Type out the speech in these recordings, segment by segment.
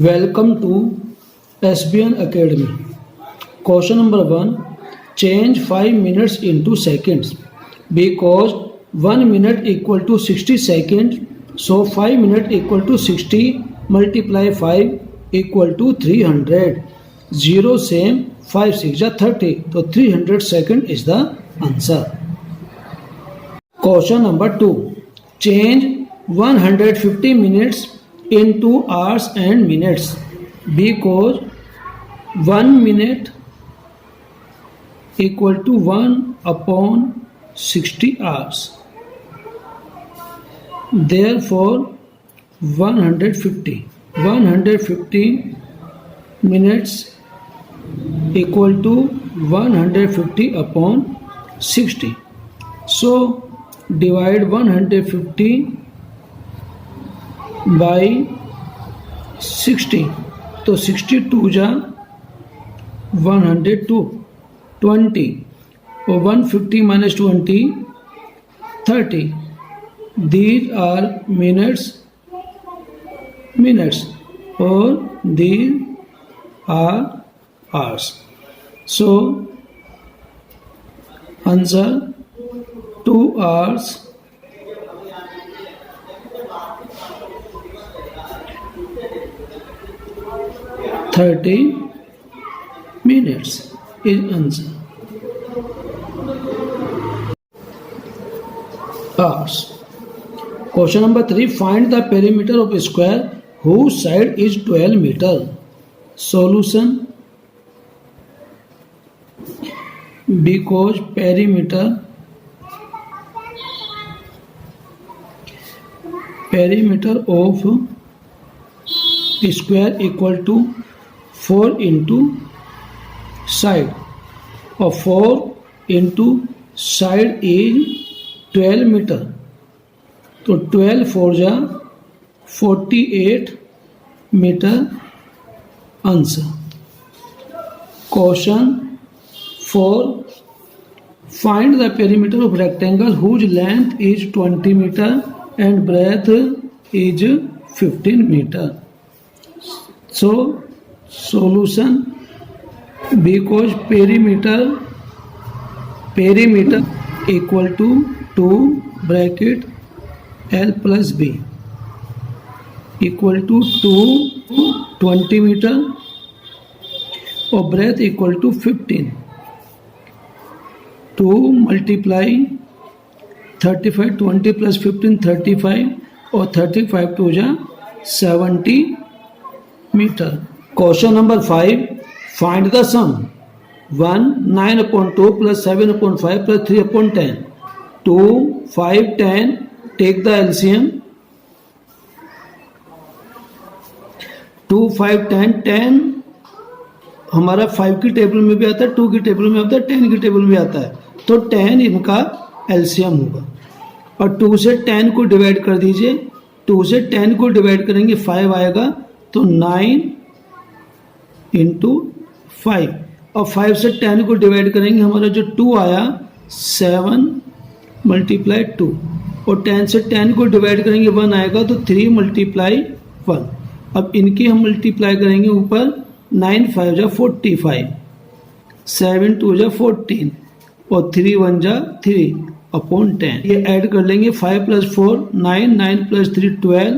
Welcome to SBN Academy. Question number 1. Change 5 minutes into seconds. Because 1 minute equal to 60 seconds, so 5 minutes equal to 60 multiply 5 equal to 300. 0 same 5 6 are 30. So 300 second is the answer. Question number 2. Change 150 minutes into hours and minutes, because 1 minute equal to 1 upon 60 hours. Therefore 150 minutes equal to 150 upon 60. So divide 150 by 60. तो 62 जा 102 20 और 150 minus 20 30. These are minutes or these are hours. So answer 2 hours 30 minutes is answer. Hours. Question number 3. Find the perimeter of a square whose side is 12 meter. Solution. Because perimeter of square equal to 4 into side, or 4 into side is 12 meter. तो 12 4 जा 48 meter answer. Question 4. Find the perimeter of rectangle whose length is 20 meter and breadth is 15 meter. So solution, because perimeter equal to 2 bracket L plus B equal to 20 meter or breadth equal to 15. 2 multiply 35 20 plus 15 35 or 35 to 70 meter. Question number 5. Find the sum. 1 9 upon 2 plus 7 upon 5 plus 3 upon 10. 2 5 10. Take the LCM. 2 5 10 10 हमारा 5 की table में भी आता है, 2 की table में आता है, 10 की टेबल में आता है. तो 10 इनका एलसीएम होगा. और 2 से 10 को डिवाइड कर दीजिए. 2 से 10 को डिवाइड करेंगे 5 आएगा. तो 9 इंटू 5 और 5 से 10 को डिवाइड करेंगे, हमारा जो 2 आया 7 मल्टीप्लाई 2 और 10 से 10 को डिवाइड करेंगे 1 आएगा. तो 3 मल्टीप्लाई 1. अब इनकी हम मल्टीप्लाई करेंगे ऊपर. 9 5 जा 45, 7 2 जा 14 और 3 1 जा 3 अपॉन 10. ये ऐड कर लेंगे. 5 plus 4 9 9 plus 3 12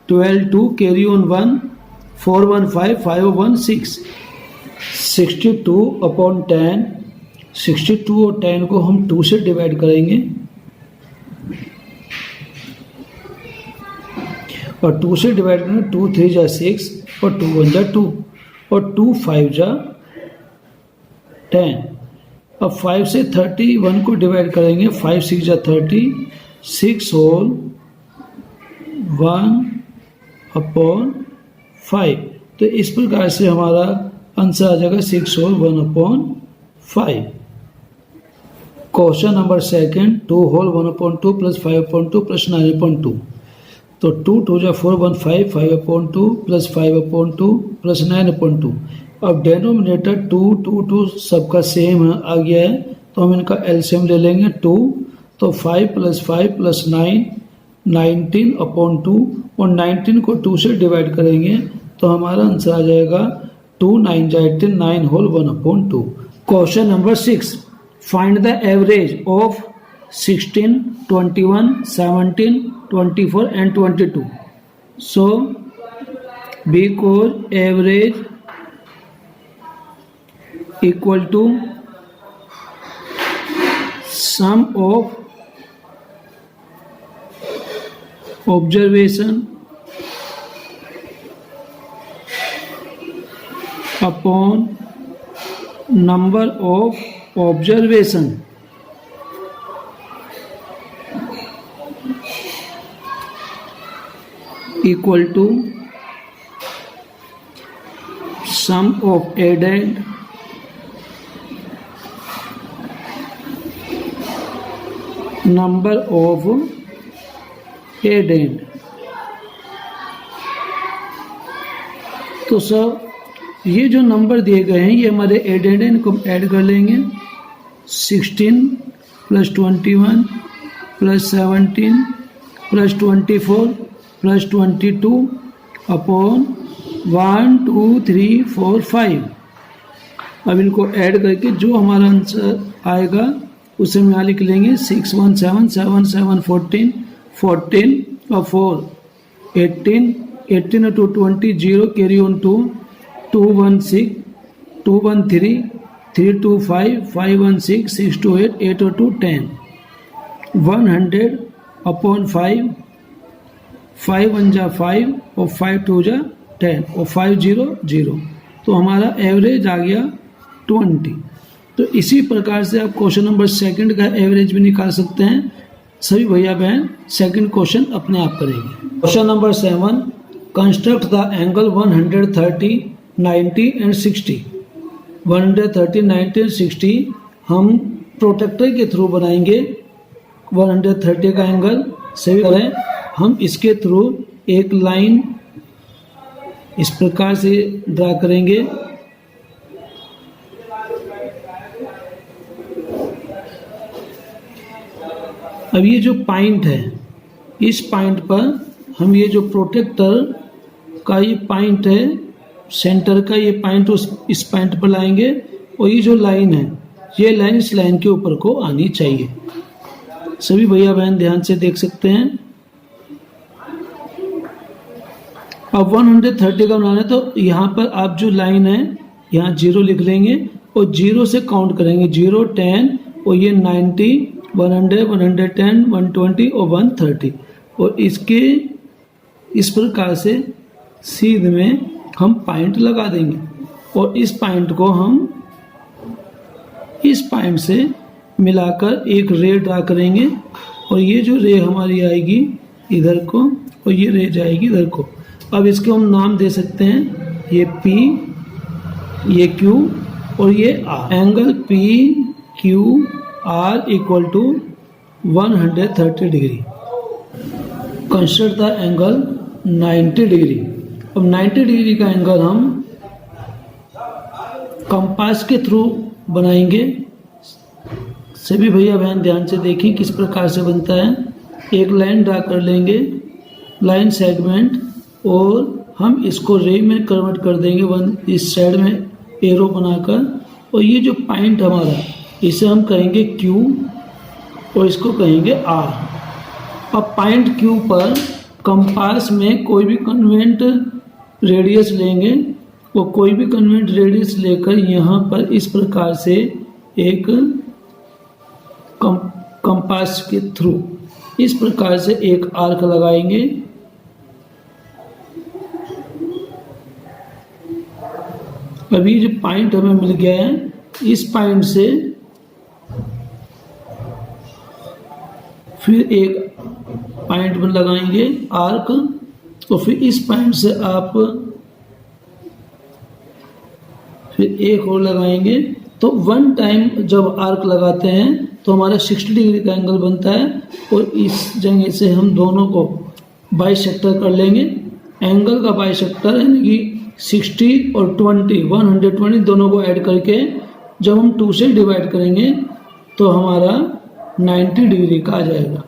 12 2 carry on 1 4 1 5 5 1 6 62 upon 10. 62 और 10 को हम 2 से डिवाइड करेंगे और 2 से डिवाइड करेंगे. 2 3 जा 6 और 2 1 जा 2 और 2 5 जा 10. अब 5 से 31 को डिवाइड करेंगे. 5 6 जा 30 6 होल 1 अपॉन 5. तो इस प्रकार से हमारा आंसर आ जाएगा 6 whole 1 upon 5. Question number 2. 2 whole 1 upon 2 plus 5 upon 2 plus 9 upon 2. तो 2 2 जा 4 1 5 5 upon 2 plus 5 upon 2 plus 9 upon 2. अब डेनोमिनेटर 2 2 2 सबका सेम आ गया है, तो हम इनका एलसीएम ले लेंगे 2. तो 5 प्लस 5 9 19 अपॉन 2 और 19 को 2 से डिवाइड करेंगे तो हमारा आंसर आ जाएगा 2 9 जा 18 9 whole 1/2। Question number 6, find the average of 16, 21, 17, 24 and 22। So because average equal to sum of observation upon number of observation equal to sum of added number of added। तो सर ये जो number दिए गए हैं ये हमारे एडेड हैं, इनको ऐड कर लेंगे। 16 + 21 + 17 + 24 + 22 अपॉन 1 2 3 4 5। अब इनको ऐड करके जो हमारा आंसर आएगा उसे हम यहाँ लिख लेंगे। 6 1 7 7 7 14 14 और 4 18 18 और 2 20 0 कैरी ऑन 2 2 1 6 2 1 3 3 2 5 5 1 6 6 2 8 8 और 2 10 100 अपॉन 5 5 1 जा 5 और 5 2 जा 10 और 5 0 0। तो हमारा एवरेज आ गया 20। तो इसी प्रकार से आप क्वेश्चन नंबर 2 का एवरेज भी निकाल सकते हैं। सभी भैया बहन सेकंड क्वेश्चन अपने आप करेंगे। Question number 7, construct the angle 130 90 and 60। 130 90 and 60 हम प्रोटेक्टर के थ्रू बनाएंगे 130 का एंगल। सभी करें, हम इसके थ्रू एक लाइन इस प्रकार से ड्रा करेंगे। अब ये जो पॉइंट है, इस पॉइंट पर हम ये जो प्रोटेक्टर का ये पॉइंट है, सेंटर का ये पॉइंट इस पॉइंट पर लाएंगे और ये जो लाइन है ये लाइन इस लाइन के ऊपर को आनी चाहिए। सभी भैया बहन ध्यान से देख सकते हैं। अब 130 का बनाना है तो यहाँ पर आप जो लाइन है यहाँ 0 लिख लेंगे और 0 से काउंट करेंगे। 0 10 और ये 90 100 110 120 और 130 और इसके इस प्रकार से सीधे में हम पॉइंट लगा देंगे और इस पॉइंट को हम इस पॉइंट से मिलाकर एक रे ड्रा करेंगे और ये जो रे हमारी आएगी इधर को और ये रे जाएगी इधर को। अब इसको हम नाम दे सकते हैं, ये P, ये Q और ये R। Angle P Q R equal to 130 degree. Construct the angle 90 degree. अब 90 डिग्री का एंगल हम कंपास के थ्रू बनाएंगे। सभी भैया बहन ध्यान से देखिए किस प्रकार से बनता है। एक लाइन ड्रा कर लेंगे, लाइन सेगमेंट, और हम इसको रे में कन्वर्ट कर देंगे इस साइड में एरो बनाकर। और ये जो पॉइंट हमारा इसे हम कहेंगे Q और इसको कहेंगे R। अब पॉइंट Q पर कंपास में कोई भी कन्वेंट रेडियस लेंगे और कोई भी कन्वेंट रेडियस लेकर यहाँ पर इस प्रकार से एक कंपास के थ्रू इस प्रकार से एक आर्क लगाएंगे। अभी जो पॉइंट हमें मिल गया है, इस पॉइंट से फिर एक पॉइंट पर लगाएंगे आर्क और फिर इस पॉइंट से आप फिर एक और लगाएंगे। तो वन टाइम जब आर्क लगाते हैं तो हमारा 60 डिग्री का एंगल बनता है और इस जगह से हम दोनों को बाइसेक्टर कर लेंगे। एंगल का बाइसेक्टर यानी कि 60 और 20 120 दोनों को ऐड करके जब हम 2 से डिवाइड करेंगे तो हमारा 90 डिग्री का आ जाएगा।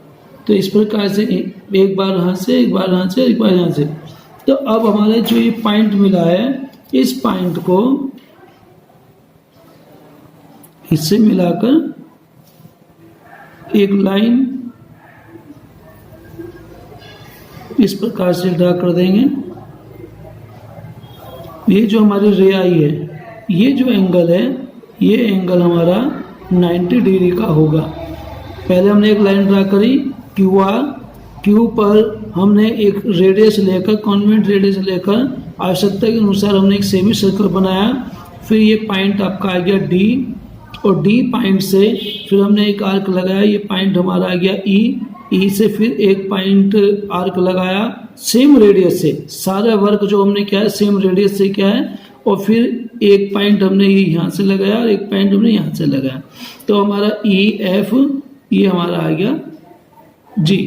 तो इस प्रकार से एक बार यहाँ से, एक बार यहाँ से, एक बार यहाँ से। तो अब हमारे जो ये पॉइंट मिला है, इस पॉइंट को इससे मिलाकर एक लाइन इस प्रकार से ड्रा कर देंगे। ये जो हमारी रे आई है, ये जो एंगल है, ये एंगल हमारा 90 डिग्री का होगा। पहले हमने एक लाइन ड्रा करी क्यू आर, क्यू पर हमने एक रेडियस लेकर, कॉन्वेंट रेडियस लेकर आवश्यकता के अनुसार हमने एक सेमी सर्कल बनाया। फिर ये पॉइंट आपका आ गया डी, और डी पॉइंट से फिर हमने एक आर्क लगाया, ये पॉइंट हमारा आ गया ई, ई से फिर एक पॉइंट आर्क लगाया सेम रेडियस से। सारा वर्क जो हमने किया है सेम रेडियस से किया है, और फिर एक पॉइंट हमने ये यहाँ से लगाया और एक पॉइंट हमने यहाँ से लगाया। तो हमारा ई एफ ये हमारा आ गया जी।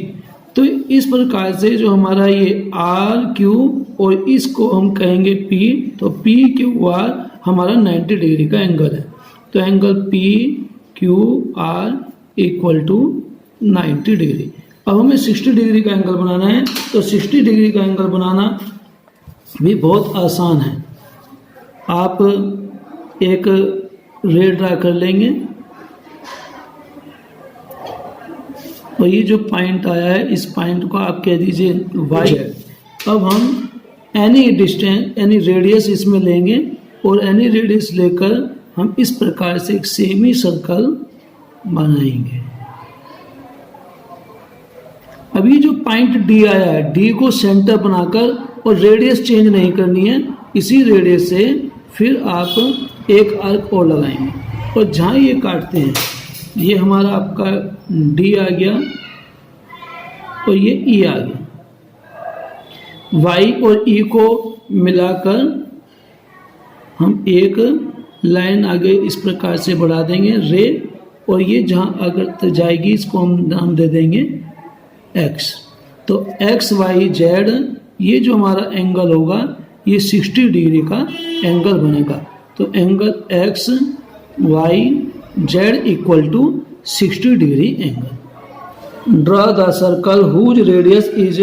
तो इस प्रकार से जो हमारा ये आर क्यू और इसको हम कहेंगे पी, तो पी क्यू आर हमारा 90 डिग्री का एंगल है। तो angle P Q R equal to 90 degree. अब हमें 60 डिग्री का एंगल बनाना है, तो 60 डिग्री का एंगल बनाना भी बहुत आसान है। आप एक रे ड्रा कर लेंगे, और ये जो पॉइंट आया है, इस पॉइंट को आप कह दीजिए वाई है। अब हम एनी डिस्टेंस, एनी रेडियस इसमें लेंगे, और एनी रेडियस लेकर हम इस प्रकार से एक सेमी सर्कल बनाएंगे। अभी जो पॉइंट डी आया है, डी को सेंटर बनाकर, और रेडियस चेंज नहीं करनी है, इसी रेडियस से फिर आप एक आर्क और लगाएंगे, और जहाँ ये काटते हैं ये हमारा आपका डी आ गया और ये ई आ गया। वाई और ई को मिलाकर हम एक लाइन आगे इस प्रकार से बढ़ा देंगे रे, और ये जहाँ अगर तक जाएगी इसको हम नाम दे देंगे एक्स। तो एक्स वाई जेड ये जो हमारा एंगल होगा ये 60 डिग्री का एंगल बनेगा। तो angle X Y Z equal to 60 degree angle. Draw the circle whose radius is,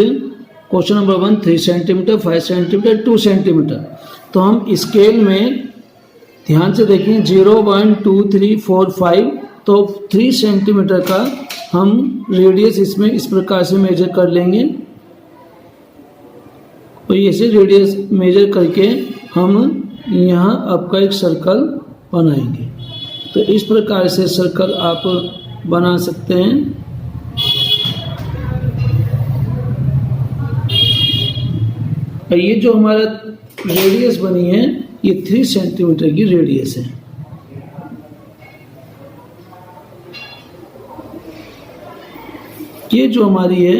question number 1, 3 centimetre, 5 centimetre, 2 centimetre. तो हम स्केल में ध्यान से देखें 0, 1, 2, 3, 4, 5, तो 3 सेंटीमीटर का हम रेडियस इसमें इस प्रकार से मेजर कर लेंगे, और ऐसे रेडियस मेजर करके हम यहाँ आपका एक सर्कल बनाएंगे। तो इस प्रकार से सर्कल आप बना सकते हैं। और ये जो हमारा रेडियस बनी है ये 3 सेंटीमीटर की रेडियस है। ये जो हमारी है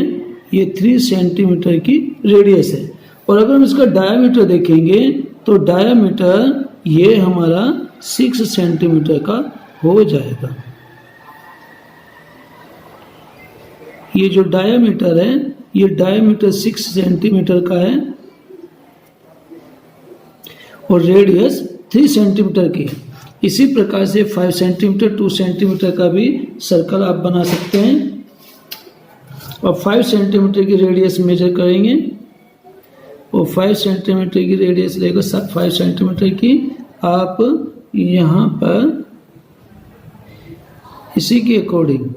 ये 3 सेंटीमीटर की रेडियस है। और अगर हम इसका डायामीटर देखेंगे तो डायामीटर ये हमारा 6 सेंटीमीटर का हो जाएगा। ये जो डायामीटर है ये डायामीटर 6 सेंटीमीटर का है, और रेडियस 3 सेंटीमीटर की है। इसी प्रकार से 5 सेंटीमीटर 2 सेंटीमीटर का भी सर्कल आप बना सकते हैं, और 5 सेंटीमीटर की रेडियस मेजर करेंगे, और 5 सेंटीमीटर की रेडियस लेकर 5 सेंटीमीटर की आप यहाँ पर इसी के अकॉर्डिंग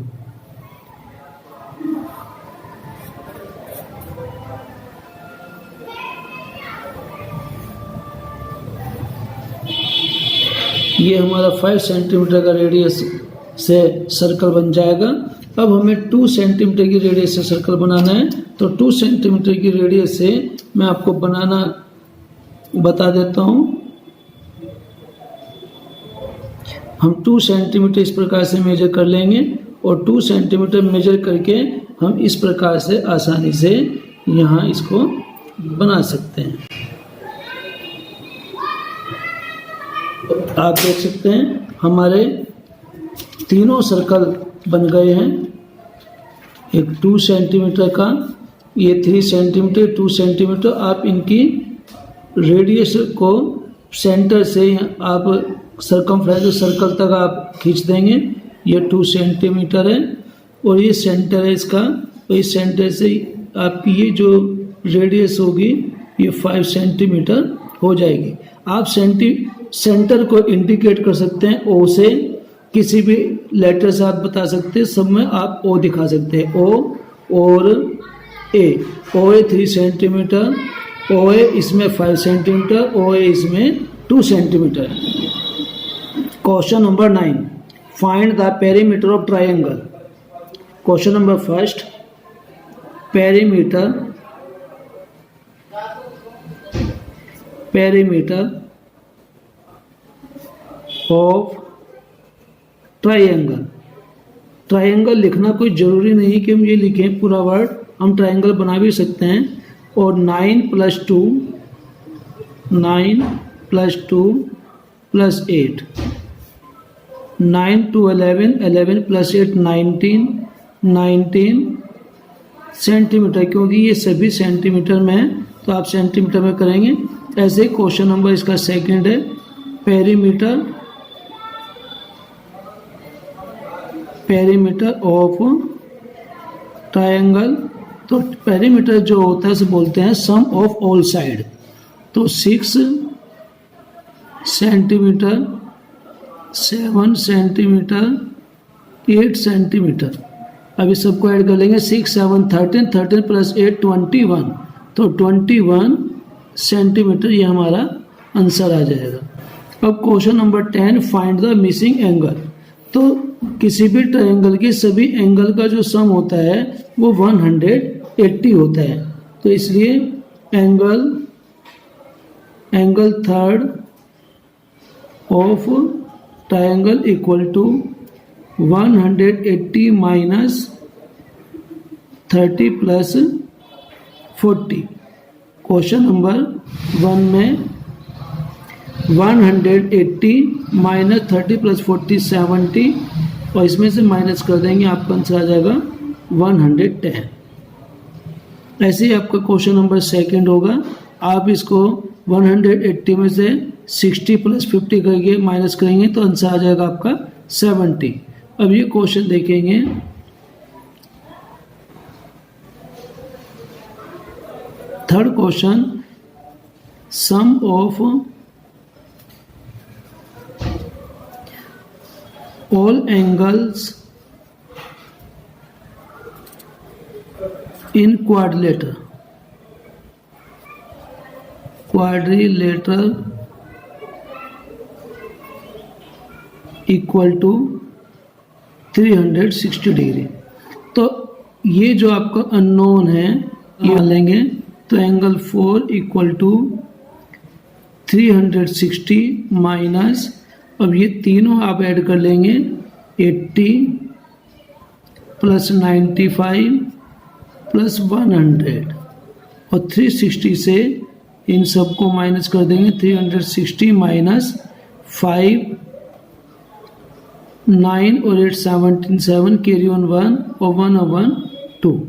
ये हमारा 5 सेंटीमीटर का रेडियस से सर्कल बन जाएगा। अब हमें 2 सेंटीमीटर की रेडियस से सर्कल बनाना है, तो 2 सेंटीमीटर की रेडियस से मैं आपको बनाना बता देता हूँ। हम 2 सेंटीमीटर इस प्रकार से मेजर कर लेंगे, और 2 सेंटीमीटर मेजर करके हम इस प्रकार से आसानी से यहाँ इसको बना सकते हैं। आप देख सकते हैं हमारे तीनों सर्कल बन गए हैं। एक 2 सेंटीमीटर का, ये 3 सेंटीमीटर 2 सेंटीमीटर। आप इनकी रेडियस को सेंटर से आप सर्कमफ्रेंस सर्कल तक आप खींच देंगे। ये 2 सेंटीमीटर है, और ये सेंटर है इसका, और इस सेंटर से आप ये जो रेडियस होगी ये 5 सेंटीमीटर हो जाएगी। आप सेंटर को इंडिकेट कर सकते हैं ओ से, किसी भी लेटर से आप बता सकते हैं, सब में आप ओ दिखा सकते हैं, ओ और ए। ओ ए 3 सेंटीमीटर, ओ ए इसमें 5 सेंटीमीटर, ओ ए इसमें 2 centimetre. Question number 9, find the perimeter of triangle. Question number first, perimeter of triangle. Triangle लिखना कोई ज़रूरी नहीं कि हम ये लिखें पूरा वर्ड, हम ट्रायंगल बना भी सकते हैं। और 9 + 2 + 8, 9 to 11, 11 + 8 19 सेंटीमीटर, क्योंकि ये सभी सेंटीमीटर में है तो आप सेंटीमीटर में करेंगे। ऐसे क्वेश्चन नंबर इसका सेकंड है, पेरीमीटर ऑफ ट्रायंगल। तो पेरीमीटर जो होता है उसे बोलते हैं सम ऑफ ऑल साइड। तो 6 सेंटीमीटर, 7 सेंटीमीटर, 8 सेंटीमीटर। अभी सबको ऐड कर लेंगे, 6 7 13, 13 + 8 21, तो 21 सेंटीमीटर ये हमारा आंसर आ जाएगा। अब question number 10, find the missing angle. तो किसी भी ट्रायंगल के सभी एंगल का जो सम होता है वो 180 होता है। तो इसलिए angle third of triangle equal to 180 - 30 + 40। Question number 1 में 180 - 30 + 40 70, और इसमें से माइनस कर देंगे, आपका आंसर आ जाएगा 110। ऐसे ही आपका क्वेश्चन नंबर सेकंड होगा, आप इसको 180 में से 60 + 50 करके माइनस करेंगे तो आंसर आ जाएगा आपका 70। अब ये क्वेश्चन देखेंगे, third question, sum of all angles in quadrilateral equal to 360 degree. तो ये जो आपका अननोन है ये लेंगे, तो एंगल 4 = 360 माइनस, अब ये तीनों आप ऐड कर लेंगे, 80 + 95 + 100, और 360 से इन सबको माइनस कर देंगे, 360 - 5, 9 और 8 17, 7 कैरी ऑन 1 और 1/2,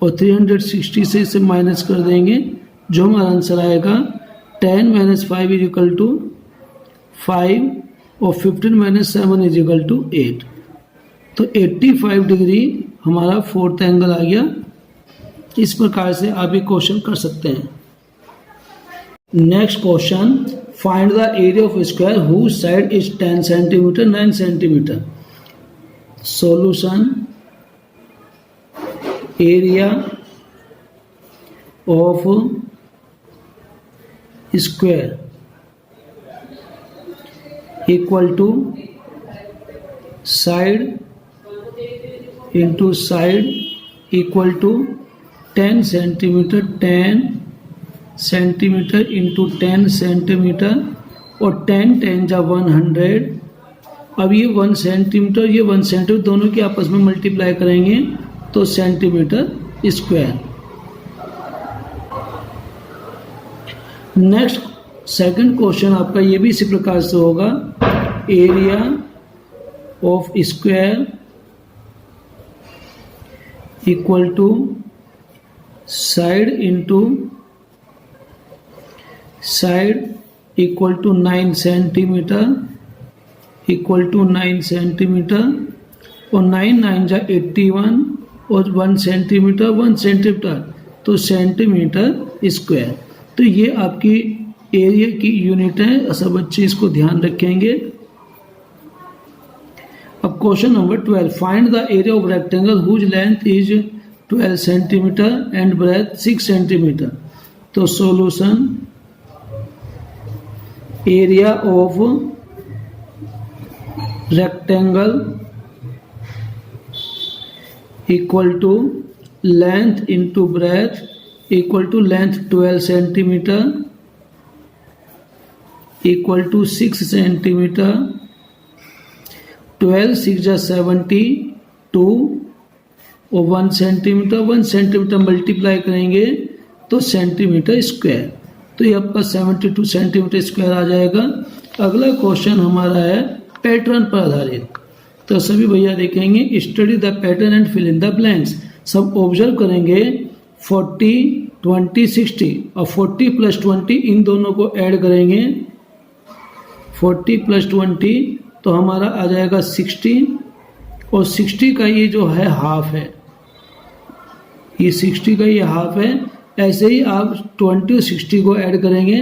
और 360 से इसे माइनस कर देंगे, जो हमारा आंसर आएगा 10 - 5 = 5, और 15 - 7 = 8। तो 85 डिग्री हमारा फोर्थ एंगल आ गया। इस प्रकार से आप ये क्वेश्चन कर सकते हैं। Next question, find the area of square whose side is 10 centimetre 9 centimetre. Solution, area of square equal to side into side equal to 10 centimetre 10 centimetre into 10 centimetre, और 10 10 जा 100। अब ये 1 सेंटीमीटर ये 1 सेंटीमीटर दोनों की आपस में मल्टीप्लाई करेंगे तो centimetre square. Next second question आपका ये भी इसी प्रकार से होगा, area of square equal to side into side equal to 9 centimetre equal to 9 centimetre, और 9 9 जा 81 और 1 सेंटीमीटर 1 सेंटीमीटर तो सेंटीमीटर स्क्वायर। तो ये आपकी एरिया की यूनिट है, सब बच्चे इसको ध्यान रखेंगे। अब question number 12, find the area of rectangle whose length is 12 centimetre and breadth 6 centimetre. तो solution, area of rectangle equal to length into breadth equal to length 12 centimetre equal to 6 centimetre. 12 6 जा 72 और 1 सेंटीमीटर, 1 सेंटीमीटर मल्टीप्लाई करेंगे तो centimetre square, तो ये आपका 72 centimetre square आ जाएगा। अगला क्वेश्चन हमारा है पैटर्न पर आधारित। तो सभी भैया देखेंगे, study the pattern and fill in the blanks. सब ऑब्जर्व करेंगे 40 20 60 और 40 प्लस 20 इन दोनों को ऐड करेंगे, 40 प्लस 20 तो हमारा आ जाएगा 60 और 60 का ये जो है हाफ है, ये 60 का ये हाफ है। ऐसे ही आप 20 और 60 को ऐड करेंगे,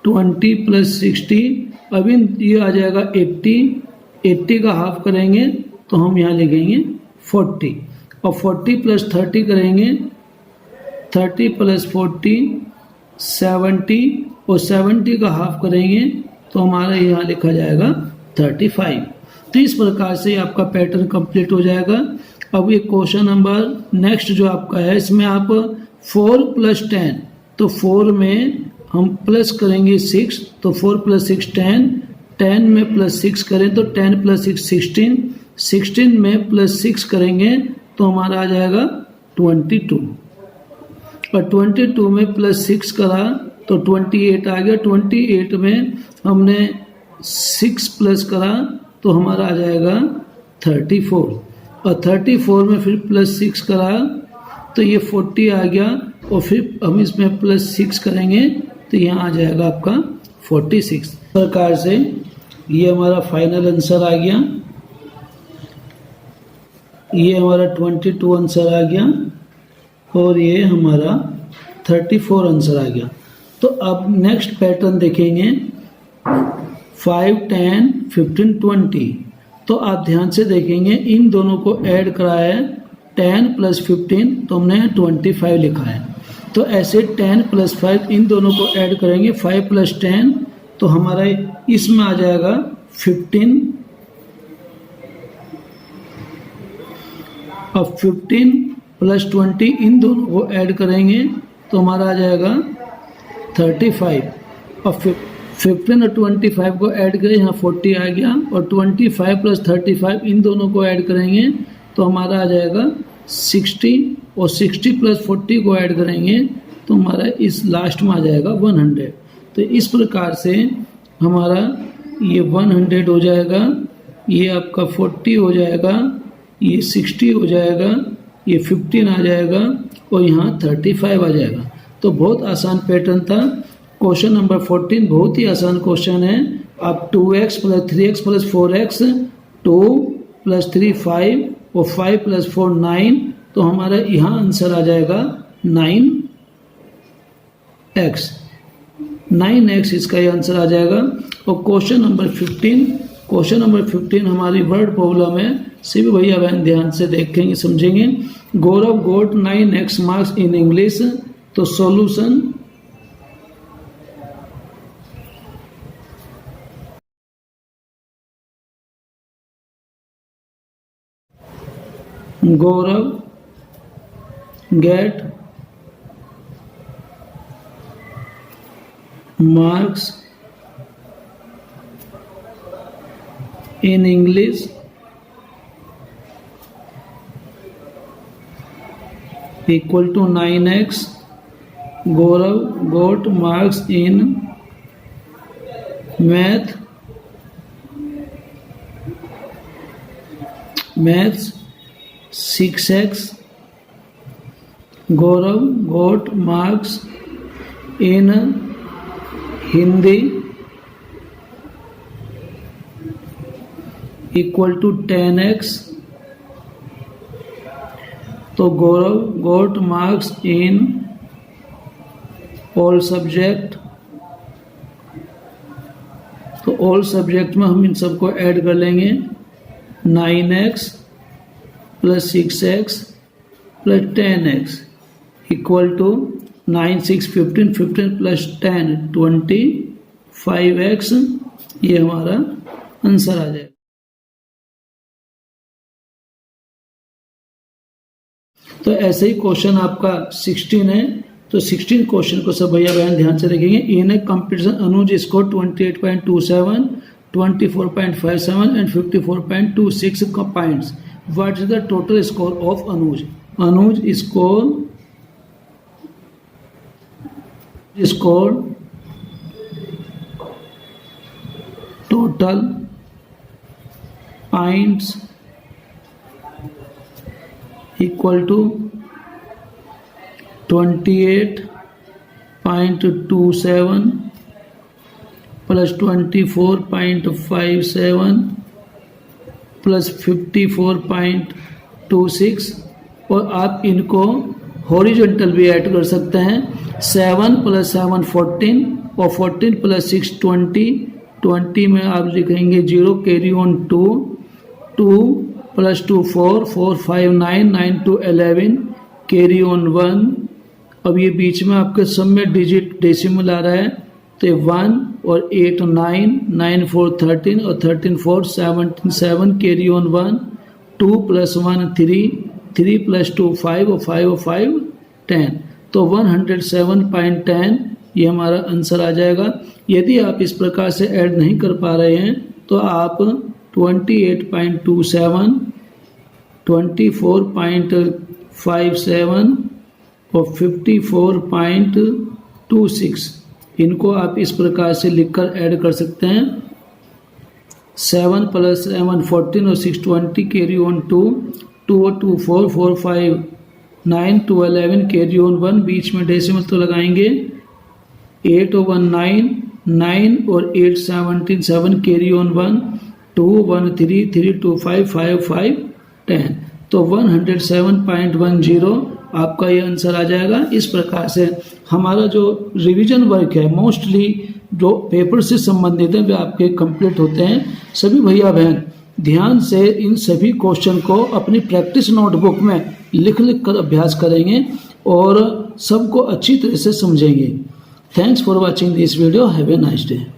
20 प्लस 60 अभी ये आ जाएगा 80, 80 का हाफ करेंगे तो हम यहाँ लिखेंगे 40 और 40 प्लस 30 करेंगे, 30 प्लस 40 70 और 70 का हाफ करेंगे तो हमारा यहाँ लिखा जाएगा 35। तो इस प्रकार से आपका पैटर्न कंप्लीट हो जाएगा। अब ये क्वेश्चन नंबर नेक्स्ट जो आपका है, इसमें आप 4 प्लस 10, तो 4 में हम प्लस करेंगे 6, तो 4 प्लस 6 10, 10 में प्लस 6 करें तो 10 प्लस 6 16, 16 में प्लस 6 करेंगे तो हमारा आ जाएगा 22 और 22 में प्लस 6 करा तो 28 आ गया, 28 में हमने 6 प्लस करा तो हमारा आ जाएगा 34 और 34 में फिर प्लस 6 करा तो ये 40 आ गया और फिर हम इसमें प्लस 6 करेंगे तो यहाँ आ जाएगा आपका 46। इस प्रकार से ये हमारा फाइनल आंसर आ गया, ये हमारा 22 आंसर आ गया और ये हमारा 34 आंसर आ गया। तो अब नेक्स्ट पैटर्न देखेंगे 5 10 15 20। तो आप ध्यान से देखेंगे, इन दोनों को ऐड कराया है 10 प्लस 15 तो हमने 25 लिखा है। तो ऐसे 10 प्लस 5 इन दोनों को ऐड करेंगे, 5 प्लस 10 तो हमारा इसमें आ जाएगा 15 और 15 प्लस 20 इन दोनों को ऐड करेंगे तो हमारा आ जाएगा 35 और 15 और 25 को ऐड करें, यहाँ 40 आ गया और 25 प्लस 35 इन दोनों को ऐड करेंगे तो हमारा आ जाएगा 60 और 60 प्लस 40 को ऐड करेंगे तो हमारा इस लास्ट में आ जाएगा 100। तो इस प्रकार से हमारा ये 100 हो जाएगा, ये आपका 40 हो जाएगा, ये 60 हो जाएगा, ये 15 आ जाएगा और यहाँ 35 आ जाएगा। तो बहुत आसान पैटर्न था। क्वेश्चन नंबर 14 बहुत ही आसान क्वेश्चन है। आप 2x plus 3x plus 4x, 2 plus 3 5 और 5 प्लस 4 9, तो हमारा यहाँ आंसर आ जाएगा 9x इसका ये आंसर आ जाएगा। और क्वेश्चन नंबर 15 हमारी वर्ड प्रॉब्लम है, सभी भैया बहन ध्यान से देखेंगे समझेंगे। Gaurav got 9x marks in English. तो solution, Gaurav get marks in English equal to 9x. Gaurav got marks in maths 6x. Gaurav got marks in Hindi equal to 10x. तो Gaurav got marks in all subject, तो all subject में हम इन सबको add कर लेंगे 9x plus 6x plus 10x equal to 9 6 15 15 plus 10 25x, ये हमारा आंसर आ जाएगा। तो ऐसे ही क्वेश्चन आपका 16 है, तो 16 क्वेश्चन को सब भैया बहन ध्यान से देखेंगे। In a competition Anuj score 28.27, 24.57 and 54.26 points. What is the total score of Anuj? Anuj score total points equal to 28.27 plus 24.57 plus 54.26, और आप इनको हॉरिजॉन्टल भी ऐड कर सकते हैं। 7 प्लस 7 14 और 14 प्लस 6 20, 20 में आप लिखेंगे 0, carry on 2, 2 plus 2 4, 4 5 9, 9 2 11, carry on 1। अब ये बीच में आपके सब में डिजिट डेसिमल आ रहा है, तो 1 और 8 9, 9 4 13 और 13 4 17 7, कैरी ऑन 1, 2 प्लस 1 3, 3 प्लस 2 5 और 5 और 5 10, तो 107.10 ये हमारा आंसर आ जाएगा। यदि आप इस प्रकार से ऐड नहीं कर पा रहे हैं तो आप 28.27, 24.57 और 54.26 इनको आप इस प्रकार से लिखकर ऐड कर सकते हैं। 7 प्लस 7 14 और 6 20, कैरी ऑन 2, 2 और 2 4, 4 5 9 2 11, कैरी ऑन 1, बीच में डेसिमल तो लगाएंगे। 8 और 1 9, 9 और 8 17 7, कैरी ऑन 1, 2 1 3, 3 2 5, 5 5 10, तो 107.10 आपका ये आंसर आ जाएगा। इस प्रकार से हमारा जो रिवीजन वर्क है मोस्टली जो पेपर से संबंधित है वे आपके कंप्लीट होते हैं। सभी भैया बहन ध्यान से इन सभी क्वेश्चन को अपनी प्रैक्टिस नोटबुक में लिख कर अभ्यास करेंगे और सबको अच्छी तरह से समझेंगे। Thanks for watching this video. Have a nice day.